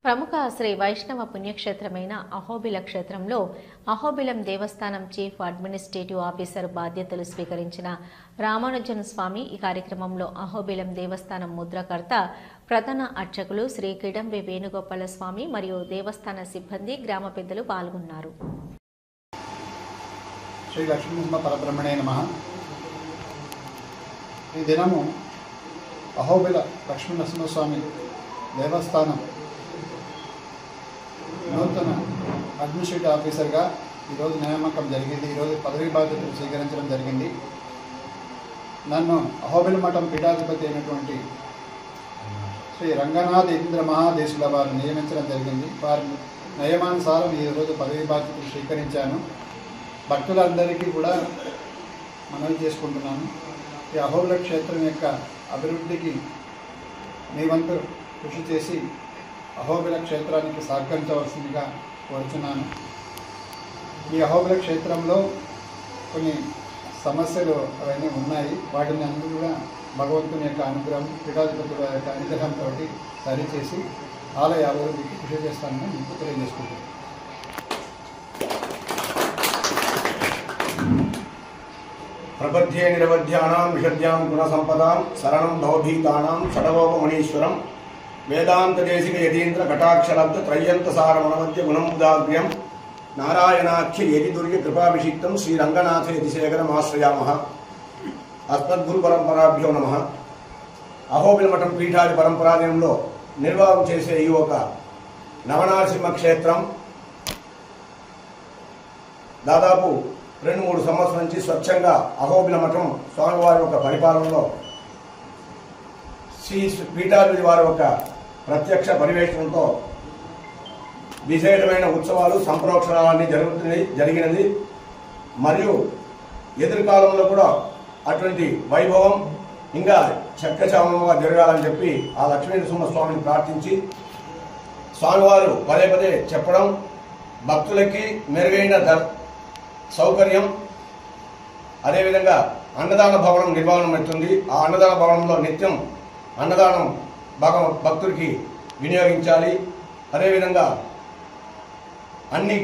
ప్రముఖ శ్రీ వైష్ణవ పుణ్యక్షేత్రమైన అహోబిల క్షేత్రంలో అహోబిలం దేవస్థానం చీఫ్ అడ్మినిస్ట్రేటివ్ ఆఫీసర్ బాధ్యతలు స్వీకరించిన రామానుజన్ స్వామి ఈ కార్యక్రమంలో అహోబిలం దేవస్థానం ముద్రకర్త ప్రధాన అర్చకులు శ్రీ కిడంబి వేణుగోపాల స్వామి మరియు దేవస్థాన సిబ్బంది గ్రామ పెద్దలు పాల్గొన్నారు. శ్రీ లక్ష్మీ పరబ్రహ్మణే నమః. ఈ దినము అహోబిల లక్ష్మీనరసింహస్వామి దేవస్థానం నూతన అడ్మినిస్ట్రేటివ్ ఆఫీసర్గా ఈరోజు నియామకం జరిగింది. ఈరోజు పదవీ బాధ్యతలు స్వీకరించడం జరిగింది. నన్ను అహోబిల మఠం పీఠాధిపతి అయినటువంటి శ్రీ రంగనాథ్ ఇంద్ర మహాదేశుల వారు నియమించడం జరిగింది. వారి నియమానుసారం ఈరోజు పదవీ బాధ్యతలు స్వీకరించాను. భక్తులందరికీ కూడా మనవి చేసుకుంటున్నాను. ఈ అహోబిల క్షేత్రం యొక్క అభివృద్ధికి మీ వంతు కృషి చేసి అహోబిల క్షేత్రానికి సహకరించవలసిందిగా కోరుచున్నాను. ఈ అహోబిల క్షేత్రంలో కొన్ని సమస్యలు అవన్నీ ఉన్నాయి. వాటిని అందరూ కూడా భగవంతుని యొక్క అనుగ్రహం, పీఠాధిపతుల యొక్క అనుగ్రహంతో సరిచేసి ఆలయ అభివృద్ధికి కృషి చేస్తానని మీకు తెలియజేసుకుంటున్నాను. ప్రపద్యే నిరవధ్యానాం విషద్యాం గుణసంపదాం శరణం భవభీతానాం షడవోపమణీశ్వరం వేదాంతదేశిక యతీంద్ర కటాక్షలబ్ధ త్రయ్యంతసారమణవద్య గుణముదాగ్ర్యం నారాయణాఖ్య యతిదుర్య కృపాభిషిక్తం శ్రీరంగనాథ యతిశేఖరమాశ్రయామః. అస్మద్గురు పరంపరాభ్యో నమః. అహోబిల మఠం పీఠాది పరంపరాలయంలో నిర్వాహం చేసే ఈ ఒక నవనారసింహ క్షేత్రం దాదాపు 2-3 సంవత్సరాల నుంచి స్వచ్ఛంగా అహోబిల మఠం స్వామివారి యొక్క పరిపాలనలో శ్రీ పీఠాధిపతి వారి యొక్క ప్రత్యక్ష పర్యవేక్షణతో విశేషమైన ఉత్సవాలు సంప్రోక్షణాలన్నీ జరిగినది. మరియు ఎదురుకాలంలో కూడా అటువంటి వైభవం ఇంకా చక్కచామంగా జరగాలని చెప్పి ఆ లక్ష్మీనరసింహస్వామిని ప్రార్థించి స్వామివారు పదే పదే చెప్పడం, భక్తులకి మెరుగైన సౌకర్యం, అదేవిధంగా అన్నదాన భవనం నిర్మాణం అవుతుంది. ఆ అన్నదాన భవనంలో నిత్యం అన్నదానం భక్తుడికి వినియోగించాలి. అదేవిధంగా అన్ని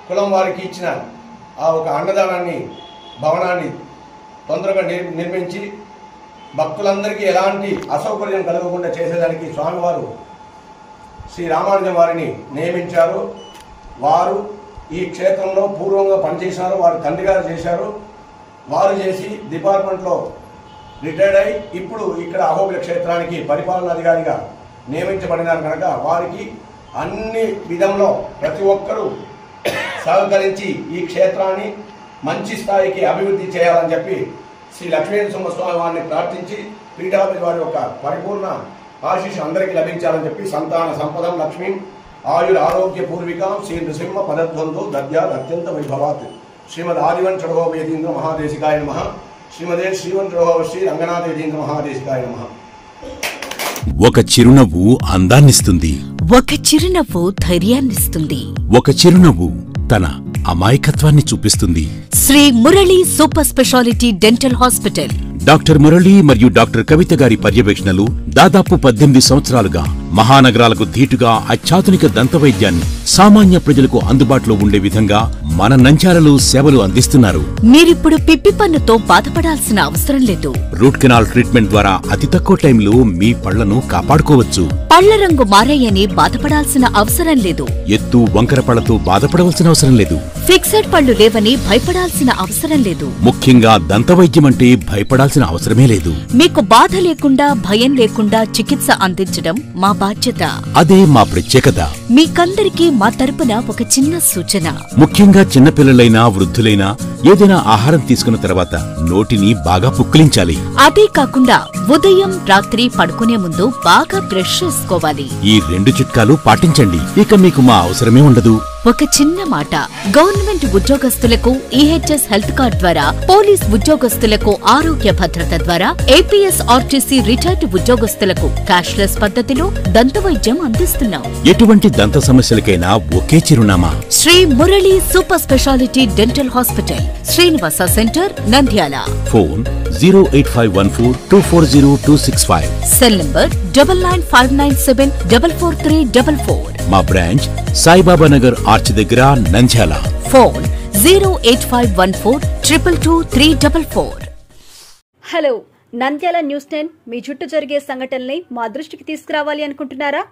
కులం వారికి ఇచ్చిన ఆ ఒక అన్నదానాన్ని భవనాన్ని తొందరగా నిర్మించి భక్తులందరికీ ఎలాంటి అసౌకర్యం కలగకుండా చేసేదానికి స్వామివారు శ్రీ రామానుజన్ వారిని నియమించారు. వారు ఈ క్షేత్రంలో పూర్వంగా పనిచేసినారు. వారు తండ్రి గారు చేశారు. వారు చేసి డిపార్ట్మెంట్లో రిటైర్డ్ అయి ఇప్పుడు ఇక్కడ అహోబిల క్షేత్రానికి పరిపాలనాధికారిగా నియమించబడినారు కనుక వారికి అన్ని విధంలో ప్రతి ఒక్కరూ సహకరించి ఈ క్షేత్రాన్ని మంచి స్థాయికి అభివృద్ధి చేయాలని చెప్పి శ్రీ లక్ష్మీనరసింహస్వామి వారిని ప్రార్థించి పీఠాధిపతి వారి యొక్క పరిపూర్ణ ఆశీస్సు అందరికీ లభించాలని చెప్పి సంతాన సంపదం లక్ష్మీ ఆయుర్ ఆరోగ్య పూర్వికాం శ్రీ నృసింహ పదద్వందో దద్యాద్ అత్యంత వైభవాత్ శ్రీమద్ ఆదివన్ చడహోవ యతీంద్ర మహాదేశికాయ నమః. శ్రీమదే శ్రీవన్ చడహోవ శ్రీ రంగనాథ యతీంద్ర మహాదేశికాయ నమః. ఒక చిరునవ్వు అందాన్నిస్తుంది. ఒక చిరునవ్వు ధైర్యాన్నిస్తుంది. ఒక చిరునవ్వు తన అమాయకత్వాన్ని చూపిస్తుంది. Sri Murali super speciality dental hospital. Doctor Murali మరియు డాక్టర్ కవిత గారి పర్యవేక్షణలు దాదాపు 18 సంవత్సరాలుగా మహానగరాలకు ధీటుగా అత్యాధునిక దంతవైద్యాన్ని సామాన్య ప్రజలకు అందుబాటులో ఉండే విధంగా మన నంద్యాలలో సేవలు అందిస్తున్నారు. మీరిప్పుడు పిప్పి పన్నుతో బాధపడాల్సిన అవసరం లేదు. రూట్ కెనాల్ ట్రీట్మెంట్ ద్వారా అతి తక్కువ టైంలో మీ పళ్లను కాపాడుకోవచ్చు. పళ్ల రంగు మారాయని బాధపడాల్సిన అవసరం లేదు. ఎత్తు వంకర పళ్లతో బాధపడవలసిన అవసరం లేదు. ఫిక్సెడ్ పళ్లు లేవని భయపడాల్సిన అవసరం లేదు. ముఖ్యంగా దంతవైద్యం అంటే భయపడాల్సిన అవసరమే లేదు. మీకు బాధ లేకుండా భయం లేకుండా చికిత్స అందించడం మా బాధ్యత. అదే మా ప్రత్యేకత. మీకందరికీ మా తరపున ఒక చిన్న సూచన. ముఖ్యంగా చిన్నపిల్లలైనా వృద్ధులైనా ఏదైనా ఆహారం తీసుకున్న తర్వాత నోటిని బాగా పుక్కిలించాలి. అదే కాకుండా ఉదయం రాత్రి పడుకునే ముందు బాగా బ్రష్ చేసుకోవాలి. ఈ 2 చిట్కాలు పాటించండి. ఇక మీకు మా అవసరమే ఉండదు. ఒక చిన్న మాట, గవర్నమెంట్ ఉద్యోగస్తులకు ఈహెచ్ఎస్ హెల్త్ కార్డ్ ద్వారా, పోలీస్ ఉద్యోగస్తులకు ఆరోగ్య భద్రత ద్వారా, ఏపీఎస్ ఆర్టీసీ రిటైర్డ్ ఉద్యోగస్తులకు క్యాష్లెస్ పద్ధతిలో దంతవైద్యం అందిస్తున్నాం. ఎటువంటి దంత సమస్యలకైనా ఒకే చిరునామా Sri Murali super speciality dental hospital, Srinivasa centre, Nandyal. Phone 08514240265. Cell number 9959744344. మా బ్రాంచ్ సాయిబాబా నగర్ ఆర్చ్ దగ్గర, Nandyal. Phone 08514222344. Hello, Nandyal news 10 మీ చుట్టూ జరిగే సంఘటనల్ని మా దృష్టికి తీసుకురావాలి అనుకుంటున్నారా?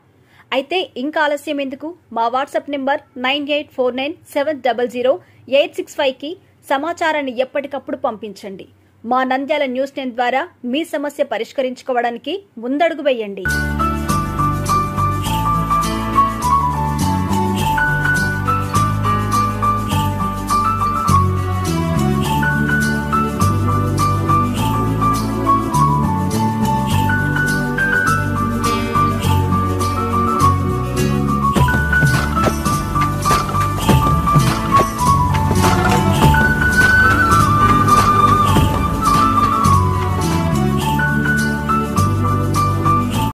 అయితే ఇంకా ఆలస్యం ఎందుకు? మా వాట్సాప్ నెంబర్ 9849700865కి సమాచారాన్ని ఎప్పటికప్పుడు పంపించండి. మా నంద్యాల న్యూస్ 10 ద్వారా మీ సమస్య పరిష్కరించుకోవడానికి ముందడుగు వేయండి.